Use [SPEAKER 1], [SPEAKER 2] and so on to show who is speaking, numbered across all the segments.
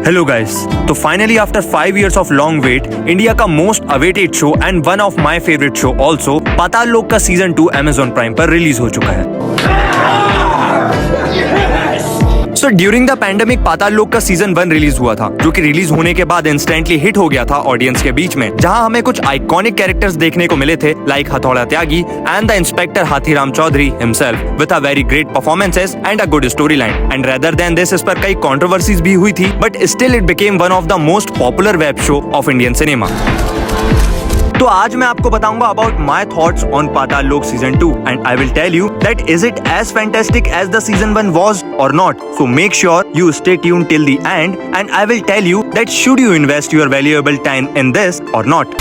[SPEAKER 1] Hello guys, तो finally after 5 years of long wait, India का most awaited show and one of my favourite show also Paatal Lok का season 2 Amazon prime पर release हो चुका है। So during the pandemic Paatal Lok का season 1 release हुआ था, जो कि रिलीज होने के बाद इंस्टेंटली हिट हो गया था ऑडियंस के बीच में, जहां हमें कुछ आइकॉनिक कैरेक्टर्स देखने को मिले थे like Hathoda Tyagi and the inspector Hathiram Chaudhary himself with a very great performances and a good story line. And rather than this इस पर कई कंट्रोवर्सीज भी हुई थी, but still it became one of the most popular web show of Indian cinema. तो आज मैं आपको बताऊंगा about my thoughts on Paatal Lok season 2 and I will tell you that is it as fantastic as the season 1 was or not. So make sure you stay tuned till the end and I will tell you that should you invest your valuable time in this or not.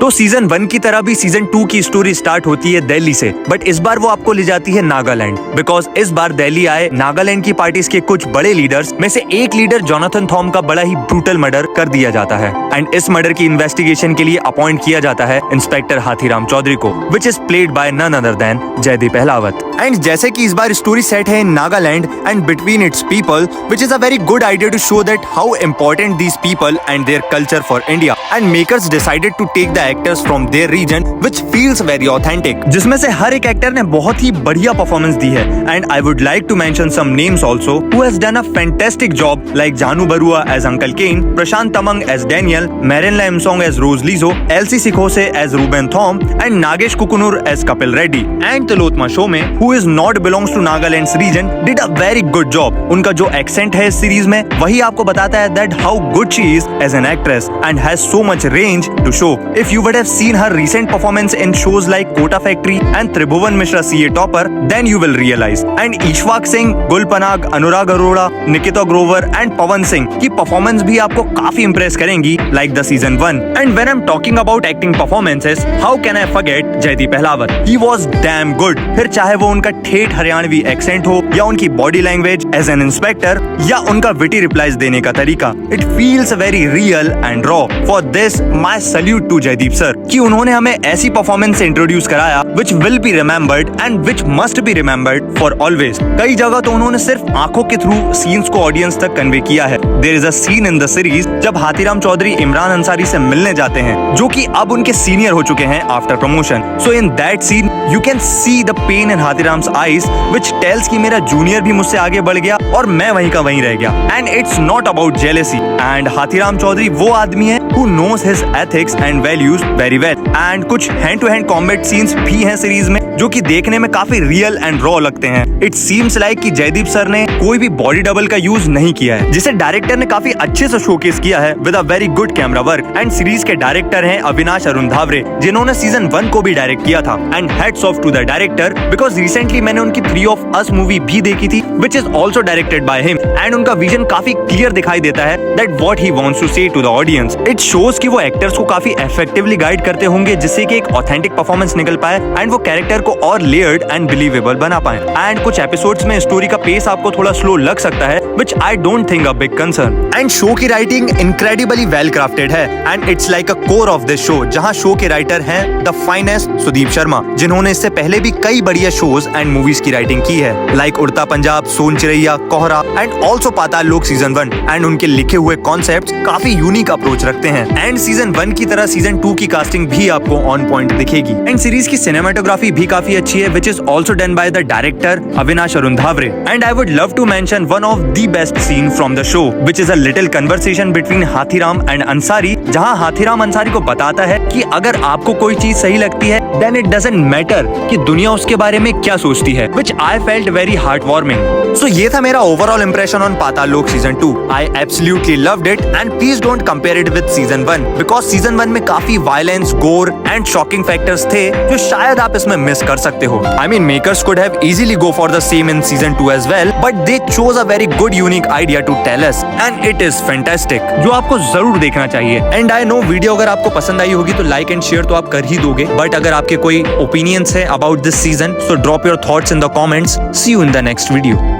[SPEAKER 1] तो season 1 की तरह भी season 2 की story start होती है दिल्ली से, but इस बार वो आपको ले जाती है नागालैंड, बिकॉज इस बार दिल्ली आए नागालैंड की पार्टीज के कुछ बड़े लीडर्स में से एक लीडर जोनाथन थॉम का बड़ा ही ब्रूटल मर्डर कर दिया जाता है एंड इस मर्डर की इन्वेस्टिगेशन के लिए अपॉइंट किया जाता है इंस्पेक्टर हाथीराम चौधरी को, which is played by none other than Jaideep Ahlawat. And जैसे कि इस बार स्टोरी सेट है in Nagaland and between its people, which is a very good idea to show that how important these people and their culture for India, and makers decided to take the actors from their region which feels very authentic, जिसमें से हर एक actor ने बहुत ही बढ़िया performance दी है। And I would like to mention some names also who has done a fantastic job like Jahnu Barua as uncle Ken, Prashant Tamang as Daniel, Merin Imsong as Rose Lizo, LC Sekhose as Reuben Thom and Nagesh Kukunoor as Kapil Reddy. And Tillotama Shome में who is not belongs to Nagaland's region did a very good job. उनका जो accent है इस series में वही आपको बताता है that how good she is as an actress and has so much range to show. If you would have seen her recent performance in shows like Kota Factory and Tribhuvan Mishra CA Topper, then you will realize. And Ishwak Singh, Gul Panag, Anurag Arora, Nikita Grover and Pawan Singh की performance भी आपको काफी impress करेंगी like the season 1. And when I'm talking about acting performances, how can I forget Jaydeep Ahlawat? He was damn good. फिर चाहे वो उनका ठेठ हरियाणवी accent हो या उनकी body language as an inspector या उनका witty replies देने का तरीका, it feels very real and raw. For this, my salute to Jaideep sir कि उन्होंने हमें ऐसी परफॉर्मेंस इंट्रोड्यूस कराया which will be remembered and which must be remembered for always. कई जगह तो उन्होंने सिर्फ आंखों के थ्रू सीन्स को ऑडियंस तक कन्वे किया है। There is a scene in the series जब हाथीराम चौधरी इमरान अंसारी से मिलने जाते हैं, जो कि अब उनके सीनियर हो चुके हैं after promotion. So in that scene you can see the pain in हाथीराम्स eyes which tells कि मेरा जूनियर भी मुझसे आगे बढ़ गया और मैं वहीं का वहीं रह गया। And it's not about jealousy. And Hathiram Chaudhary वो आदमी है who knows his ethics and values very well. And कुछ hand to hand combat scenes भी हैं सीरीज में जो कि देखने में काफी रियल एंड रॉ लगते हैं। इट सीम्स लाइक कि जयदीप सर ने कोई भी बॉडी डबल का यूज नहीं किया है, जिसे डायरेक्टर ने काफी अच्छे से शोकेस किया है with a very good camera work. And series के डायरेक्टर हैं अविनाश अरुण धावरे, जिन्होंने सीजन 1 को भी डायरेक्ट किया था। And heads off to the director because recently मैंने उनकी 3 of Us मूवी भी देखी थी which is also directed by him, and उनका विजन काफी क्लियर दिखाई देता है that what he wants to say to the audience. It shows कि वो एक्टर्स को काफी इफेक्टिवली गाइड करते होंगे जिससे कि एक ऑथेंटिक परफॉर्मेंस निकल पाए एंड वो कैरेक्टर को और लेयर्ड एंड बिलीवेबल बना पाए। एंड कुछ एपिसोड्स में स्टोरी का पेस आपको थोड़ा स्लो लग सकता है which I don't think a big concern. And show की राइटिंग incredibly well crafted है and it's like a core of this show, जहां शो के राइटर हैं द फाइनेस्ट सुदीप शर्मा, जिन्होंने इससे पहले भी कई बढ़िया शोज एंड मूवीज की राइटिंग की है लाइक उड़ता पंजाब, सोन चिरैया, कोहरा and also Paatal Lok season 1। And उनके लिखे हुए कॉन्सेप्ट्स काफी यूनिक अप्रोच रखते हैं एंड सीजन 1 की तरह सीजन 2 की कास्टिंग भी आपको ऑन पॉइंट दिखेगी। एंड सीरीज की सिनेमाटोग्राफी भी काफी अच्छी है which is also done by the director Avinash Arun Dhaware. And I would love to mention one of the best scene from the show which is a little conversation between Hathiram and Ansari, जहां हाथीराम अंसारी को बताता है कि अगर आपको कोई चीज सही लगती है देन इट डजंट मैटर कि दुनिया उसके बारे में क्या सोचती है, which I felt very heart warming. So ये था मेरा overall impression on Paatal Lok season 2। I absolutely loved it and please don't compare it with season 1 because season 1 में काफी वायलेंस, गोर एंड शॉकिंग फैक्टर्स थे जो शायद आप इसमें मिस कर सकते हो। I mean makers could have easily go for the same in season 2 as well, but they chose a very good unique idea to tell us and it is fantastic, जो आपको जरूर देखना चाहिए। एंड आई नो वीडियो अगर आपको पसंद आई होगी तो लाइक एंड शेयर तो आप कर ही दोगे, बट अगर आपके कोई ओपिनियंस है about this season so drop your thoughts in the comments. See you in the next video.